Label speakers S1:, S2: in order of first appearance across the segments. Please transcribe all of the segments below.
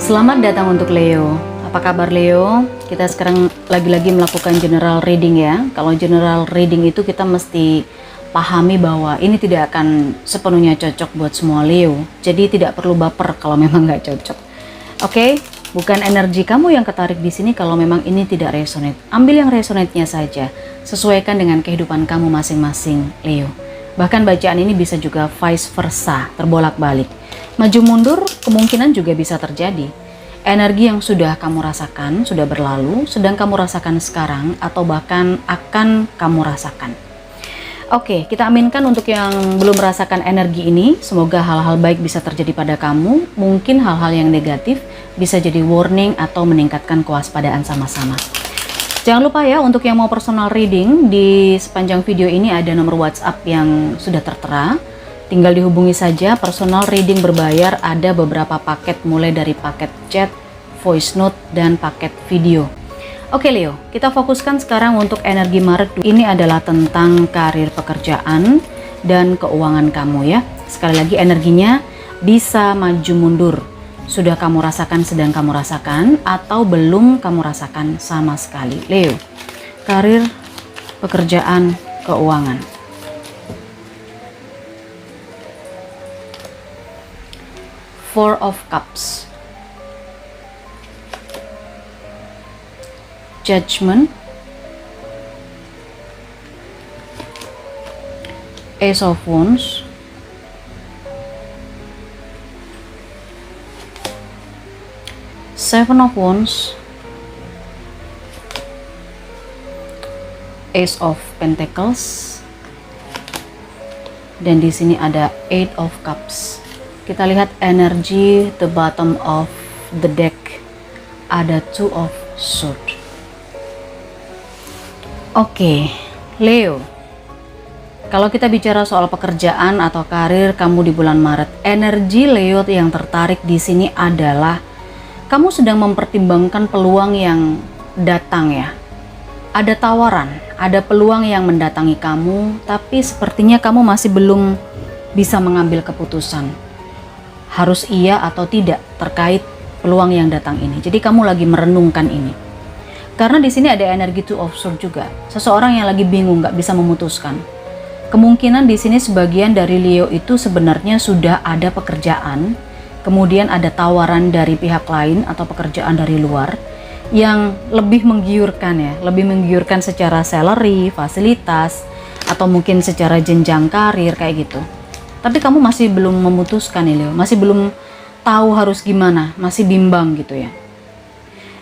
S1: Selamat datang untuk Leo. Apa kabar Leo? Kita sekarang lagi-lagi melakukan general reading ya. Kalau general reading itu kita mesti pahami bahwa ini tidak akan sepenuhnya cocok buat semua Leo. Jadi tidak perlu baper kalau memang nggak cocok. Oke? Bukan energi kamu yang ketarik di sini kalau memang ini tidak resonate. Ambil yang resonate-nya saja. Sesuaikan dengan kehidupan kamu masing-masing Leo. Bahkan bacaan ini bisa juga vice versa, terbolak-balik. Maju mundur kemungkinan juga bisa terjadi. Energi yang sudah kamu rasakan, sudah berlalu, sedang kamu rasakan sekarang, atau bahkan akan kamu rasakan. Oke, kita aminkan untuk yang belum merasakan energi ini, semoga hal-hal baik bisa terjadi pada kamu. Mungkin hal-hal yang negatif bisa jadi warning atau meningkatkan kewaspadaan sama-sama. Jangan lupa ya, untuk yang mau personal reading, di sepanjang video ini ada nomor WhatsApp yang sudah tertera. Tinggal dihubungi saja. Personal reading berbayar, ada beberapa paket mulai dari paket chat, voice note, dan paket video. Oke Leo, kita fokuskan sekarang untuk energi Maret. Ini adalah tentang karir, pekerjaan, dan keuangan kamu ya. Sekali lagi energinya bisa maju mundur. Sudah kamu rasakan, sedang kamu rasakan, atau belum kamu rasakan sama sekali. Leo, karir, pekerjaan, keuangan. Four of Cups, Judgment, Ace of Wands, Seven of Wands, Ace of Pentacles, dan di sini ada Eight of Cups. Kita lihat energi the bottom of the deck, ada Two of Swords. Oke, Leo. Kalau kita bicara soal pekerjaan atau karir kamu di bulan Maret, energi Leo yang tertarik di sini adalah kamu sedang mempertimbangkan peluang yang datang ya. Ada tawaran, ada peluang yang mendatangi kamu, tapi sepertinya kamu masih belum bisa mengambil keputusan. Harus iya atau tidak terkait peluang yang datang ini. Jadi kamu lagi merenungkan ini. Karena di sini ada energi Two of Swords juga. Seseorang yang lagi bingung, nggak bisa memutuskan. Kemungkinan di sini sebagian dari Leo itu sebenarnya sudah ada pekerjaan, kemudian ada tawaran dari pihak lain atau pekerjaan dari luar yang lebih menggiurkan ya, lebih menggiurkan secara salary, fasilitas, atau mungkin secara jenjang karir kayak gitu. Tapi kamu masih belum memutuskan nih Leo, masih belum tahu harus gimana, masih bimbang gitu ya.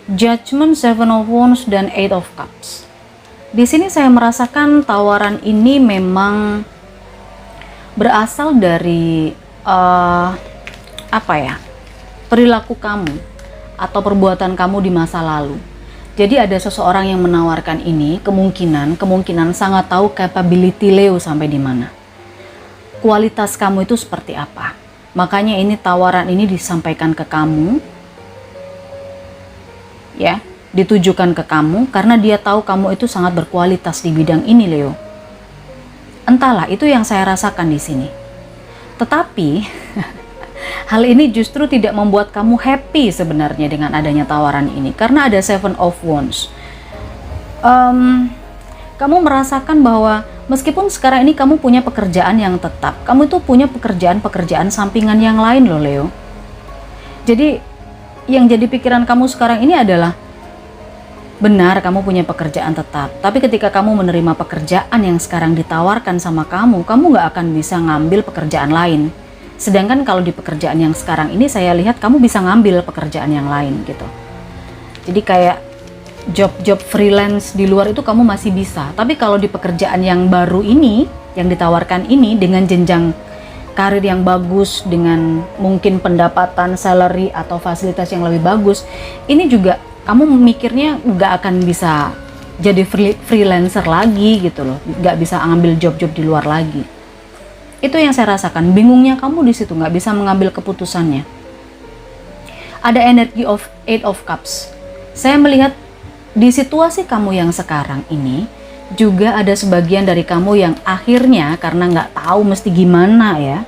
S1: Judgment, Seven of Wands, dan Eight of Cups. Di sini saya merasakan tawaran ini memang berasal dari perilaku kamu atau perbuatan kamu di masa lalu. Jadi ada seseorang yang menawarkan ini, kemungkinan sangat tahu capability Leo sampai di mana. Kualitas kamu itu seperti apa. Makanya ini tawaran ini disampaikan ke kamu. Ya, ditujukan ke kamu karena dia tahu kamu itu sangat berkualitas di bidang ini, Leo. Entahlah, itu yang saya rasakan di sini. Tetapi hal ini justru tidak membuat kamu happy sebenarnya dengan adanya tawaran ini karena ada Seven of Wands. Kamu merasakan bahwa meskipun sekarang ini kamu punya pekerjaan yang tetap, kamu itu punya pekerjaan sampingan yang lain loh Leo. Jadi yang jadi pikiran kamu sekarang ini adalah benar kamu punya pekerjaan tetap, tapi ketika kamu menerima pekerjaan yang sekarang ditawarkan sama kamu nggak akan bisa ngambil pekerjaan lain. Sedangkan kalau di pekerjaan yang sekarang ini saya lihat kamu bisa ngambil pekerjaan yang lain gitu. Jadi kayak job freelance di luar itu kamu masih bisa, tapi kalau di pekerjaan yang baru ini yang ditawarkan ini dengan jenjang karir yang bagus, dengan mungkin pendapatan salary atau fasilitas yang lebih bagus, ini juga kamu mikirnya nggak akan bisa jadi freelancer lagi gitu loh, nggak bisa ngambil job-job di luar lagi. Itu yang saya rasakan, bingungnya kamu di situ, nggak bisa mengambil keputusannya. Ada energi of Eight of Cups. Saya melihat di situasi kamu yang sekarang ini, Juga ada sebagian dari kamu yang akhirnya karena nggak tahu mesti gimana ya,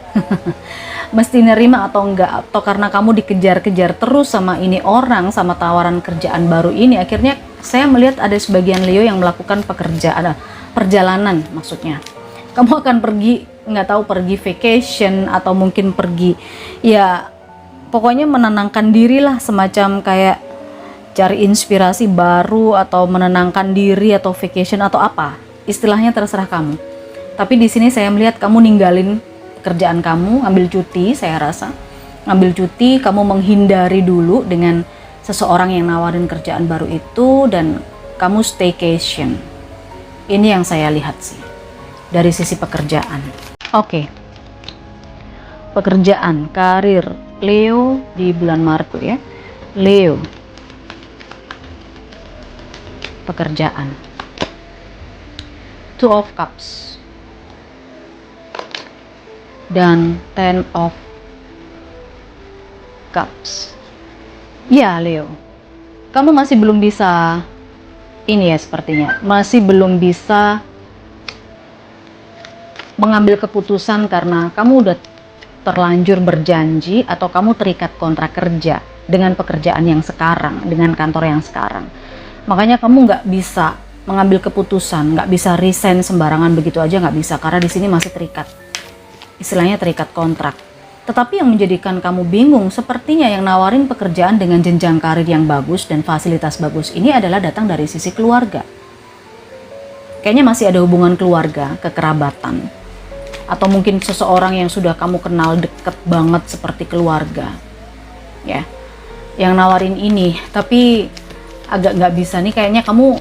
S1: mesti nerima atau enggak, atau karena kamu dikejar-kejar terus sama ini orang, sama tawaran kerjaan baru ini, akhirnya saya melihat ada sebagian Leo yang melakukan perjalanan maksudnya. Kamu akan pergi, nggak tahu pergi vacation atau mungkin pergi, ya pokoknya menenangkan diri lah, semacam kayak cari inspirasi baru atau menenangkan diri atau vacation atau apa. Istilahnya terserah kamu. Tapi di sini saya melihat kamu ninggalin pekerjaan kamu, ambil cuti, saya rasa. Ambil cuti, kamu menghindari dulu dengan seseorang yang nawarin kerjaan baru itu dan kamu staycation. Ini yang saya lihat sih dari sisi pekerjaan. Oke. Pekerjaan, karir Leo di bulan Maret tuh ya. Leo. Pekerjaan. Two of Cups dan Ten of Cups. Ya Leo, kamu masih belum bisa ini ya, sepertinya masih belum bisa mengambil keputusan karena kamu udah terlanjur berjanji atau kamu terikat kontrak kerja dengan pekerjaan yang sekarang, dengan kantor yang sekarang. Makanya kamu nggak bisa mengambil keputusan, nggak bisa resign sembarangan begitu aja, nggak bisa, karena di sini masih terikat, istilahnya terikat kontrak. Tetapi yang menjadikan kamu bingung, sepertinya yang nawarin pekerjaan dengan jenjang karir yang bagus dan fasilitas bagus ini adalah datang dari sisi keluarga. Kayaknya masih ada hubungan keluarga, kekerabatan, atau mungkin seseorang yang sudah kamu kenal deket banget seperti keluarga, ya, yang nawarin ini. Tapi agak nggak bisa nih, kayaknya kamu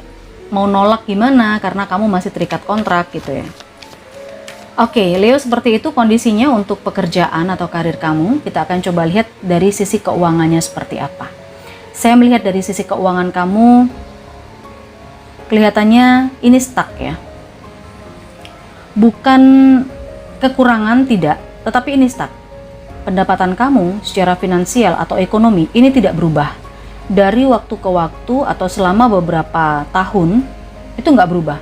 S1: mau nolak gimana karena kamu masih terikat kontrak gitu ya. Oke, Leo, seperti itu kondisinya untuk pekerjaan atau karir kamu. Kita akan coba lihat dari sisi keuangannya seperti apa. Saya melihat dari sisi keuangan kamu, kelihatannya ini stuck ya. Bukan kekurangan, tidak, tetapi ini stuck. Pendapatan kamu secara finansial atau ekonomi ini tidak berubah. Dari waktu ke waktu atau selama beberapa tahun itu nggak berubah,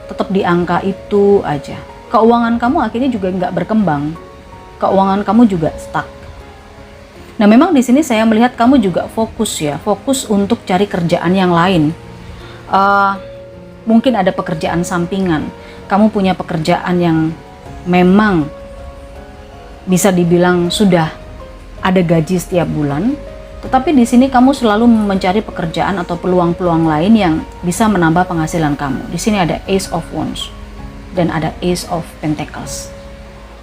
S1: tetap di angka itu aja. Keuangan kamu akhirnya juga nggak berkembang, keuangan kamu juga stuck. Nah, memang di sini saya melihat kamu juga fokus ya, fokus untuk cari kerjaan yang lain. Mungkin ada pekerjaan sampingan, kamu punya pekerjaan yang memang bisa dibilang sudah ada gaji setiap bulan. Tetapi di sini kamu selalu mencari pekerjaan atau peluang-peluang lain yang bisa menambah penghasilan kamu. Di sini ada Ace of Wands dan ada Ace of Pentacles.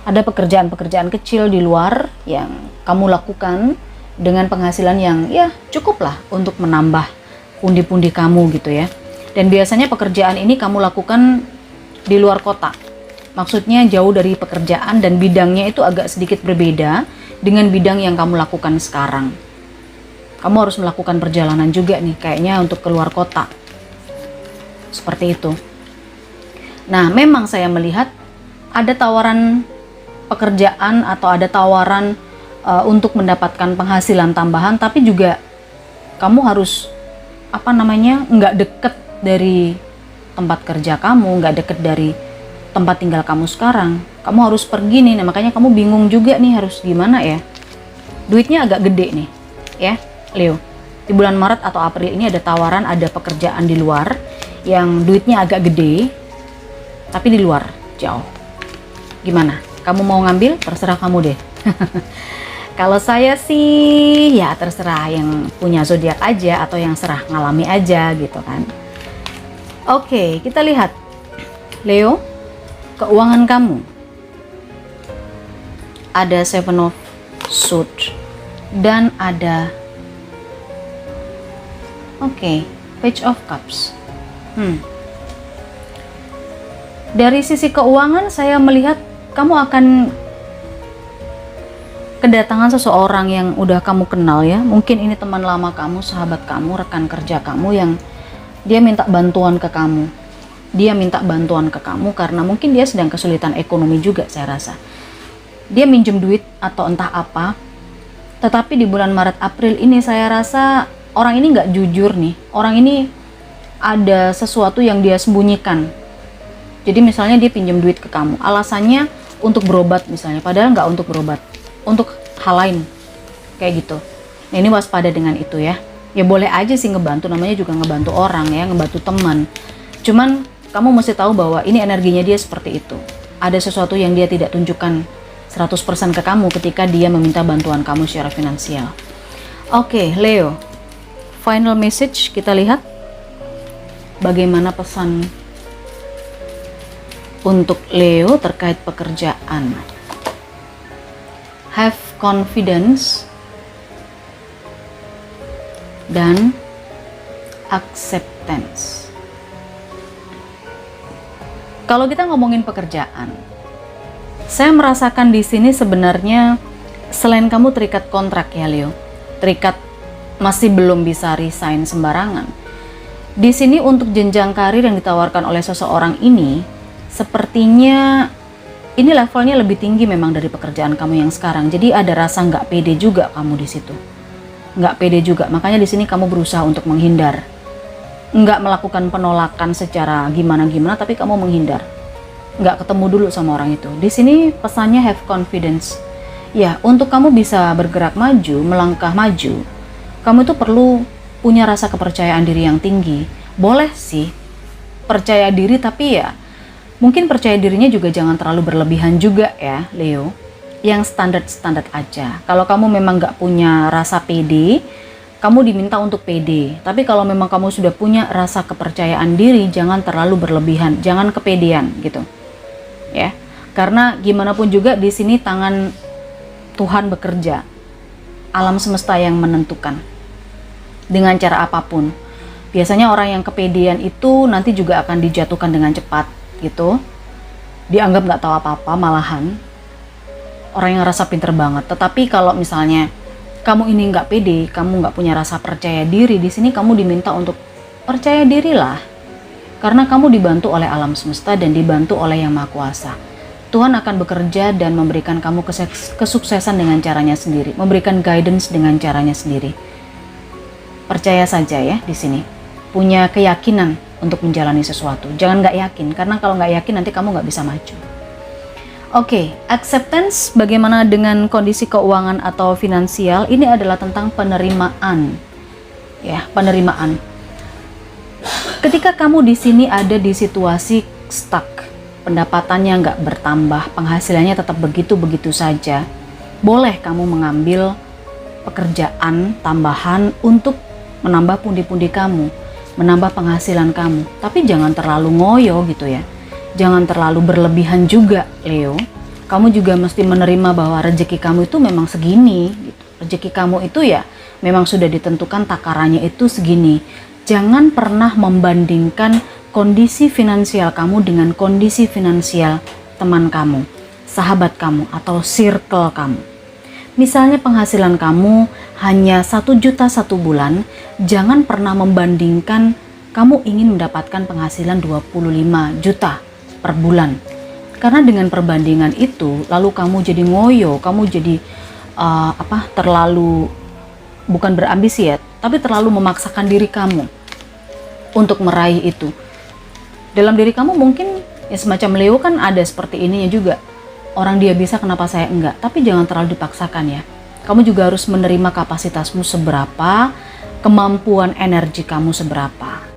S1: Ada pekerjaan-pekerjaan kecil di luar yang kamu lakukan dengan penghasilan yang ya cukup lah untuk menambah pundi-pundi kamu gitu ya. Dan biasanya pekerjaan ini kamu lakukan di luar kota. Maksudnya jauh dari pekerjaan dan bidangnya itu agak sedikit berbeda dengan bidang yang kamu lakukan sekarang. Kamu harus melakukan perjalanan juga nih, kayaknya untuk keluar kota. Seperti itu. Nah, memang saya melihat ada tawaran pekerjaan atau ada tawaran untuk mendapatkan penghasilan tambahan, tapi juga kamu harus nggak deket dari tempat kerja kamu, nggak deket dari tempat tinggal kamu sekarang. Kamu harus pergi nih, nah makanya kamu bingung juga nih harus gimana ya. Duitnya agak gede nih, ya. Leo, di bulan Maret atau April ini ada tawaran, ada pekerjaan di luar yang duitnya agak gede, tapi di luar jauh. Gimana? Kamu mau ngambil? Terserah kamu deh. Kalau saya sih ya terserah, yang punya zodiak aja atau yang serah ngalami aja gitu kan. Oke, kita lihat Leo, keuangan kamu. Ada Seven of Swords dan ada Page of Cups. Dari sisi keuangan saya melihat kamu akan kedatangan seseorang yang udah kamu kenal ya. Mungkin ini teman lama kamu, sahabat kamu, rekan kerja kamu yang dia minta bantuan ke kamu. Dia minta bantuan ke kamu karena mungkin dia sedang kesulitan ekonomi juga, saya rasa. Dia minjem duit atau entah apa. Tetapi di bulan Maret April ini saya rasa orang ini nggak jujur nih. Orang ini ada sesuatu yang dia sembunyikan Jadi misalnya dia pinjam duit ke kamu, alasannya untuk berobat misalnya, padahal nggak untuk berobat, untuk hal lain, kayak gitu. Nah ini waspada dengan itu ya. Ya boleh aja sih ngebantu, namanya juga ngebantu orang ya, ngebantu teman. Cuman kamu mesti tahu bahwa ini energinya dia seperti itu. Ada sesuatu yang dia tidak tunjukkan 100% ke kamu ketika dia meminta bantuan kamu secara finansial. Oke, Leo. Final message, kita lihat bagaimana pesan untuk Leo terkait pekerjaan. Have confidence dan acceptance. Kalau kita ngomongin pekerjaan, saya merasakan di sini sebenarnya selain kamu terikat kontrak ya Leo, terikat masih belum bisa resign sembarangan. Di sini untuk jenjang karir yang ditawarkan oleh seseorang ini, sepertinya ini levelnya lebih tinggi memang dari pekerjaan kamu yang sekarang. Jadi ada rasa nggak pede juga kamu di situ, nggak pede juga. Makanya di sini kamu berusaha untuk menghindar, nggak melakukan penolakan secara gimana-gimana, tapi kamu menghindar, nggak ketemu dulu sama orang itu. Di sini pesannya have confidence. Ya, untuk kamu bisa bergerak maju, melangkah maju, kamu itu perlu punya rasa kepercayaan diri yang tinggi. Boleh sih percaya diri, tapi ya mungkin percaya dirinya juga jangan terlalu berlebihan juga ya Leo, yang standar-standar aja. Kalau kamu memang nggak punya rasa pede, kamu diminta untuk pede. Tapi kalau memang kamu sudah punya rasa kepercayaan diri, jangan terlalu berlebihan, jangan kepedean gitu ya. Karena gimana pun juga di sini tangan Tuhan bekerja, alam semesta yang menentukan dengan cara apapun. Biasanya orang yang kepedean itu nanti juga akan dijatuhkan dengan cepat gitu, dianggap nggak tahu apa-apa, malahan orang yang rasa pinter banget. Tetapi kalau misalnya kamu ini nggak pede, kamu nggak punya rasa percaya diri, di sini kamu diminta untuk percaya dirilah, karena kamu dibantu oleh alam semesta dan dibantu oleh Yang Maha Kuasa. Tuhan akan bekerja dan memberikan kamu kesuksesan dengan caranya sendiri, memberikan guidance dengan caranya sendiri. Percaya saja ya di sini, punya keyakinan untuk menjalani sesuatu. Jangan nggak yakin, karena kalau nggak yakin nanti kamu nggak bisa maju. Oke, acceptance bagaimana dengan kondisi keuangan atau finansial? Ini adalah tentang penerimaan. Ya, penerimaan. Ketika kamu di sini ada di situasi stuck, pendapatannya nggak bertambah, penghasilannya tetap begitu-begitu saja, boleh kamu mengambil pekerjaan tambahan untuk menambah pundi-pundi kamu, menambah penghasilan kamu. Tapi jangan terlalu ngoyo gitu ya. Jangan terlalu berlebihan juga, Leo. Kamu juga mesti menerima bahwa rezeki kamu itu memang segini gitu. Rezeki kamu itu ya memang sudah ditentukan takarannya itu segini. Jangan pernah membandingkan kondisi finansial kamu dengan kondisi finansial teman kamu, sahabat kamu, atau circle kamu. Misalnya penghasilan kamu hanya 1 juta 1 bulan, jangan pernah membandingkan kamu ingin mendapatkan penghasilan 25 juta per bulan. Karena dengan perbandingan itu, lalu kamu jadi ngoyo, kamu jadi terlalu, bukan berambisi ya, tapi terlalu memaksakan diri kamu untuk meraih itu. Dalam diri kamu mungkin ya semacam Leo kan ada seperti ininya juga. Orang dia bisa, kenapa saya enggak? Tapi jangan terlalu dipaksakan ya. Kamu juga harus menerima kapasitasmu seberapa, kemampuan energi kamu seberapa.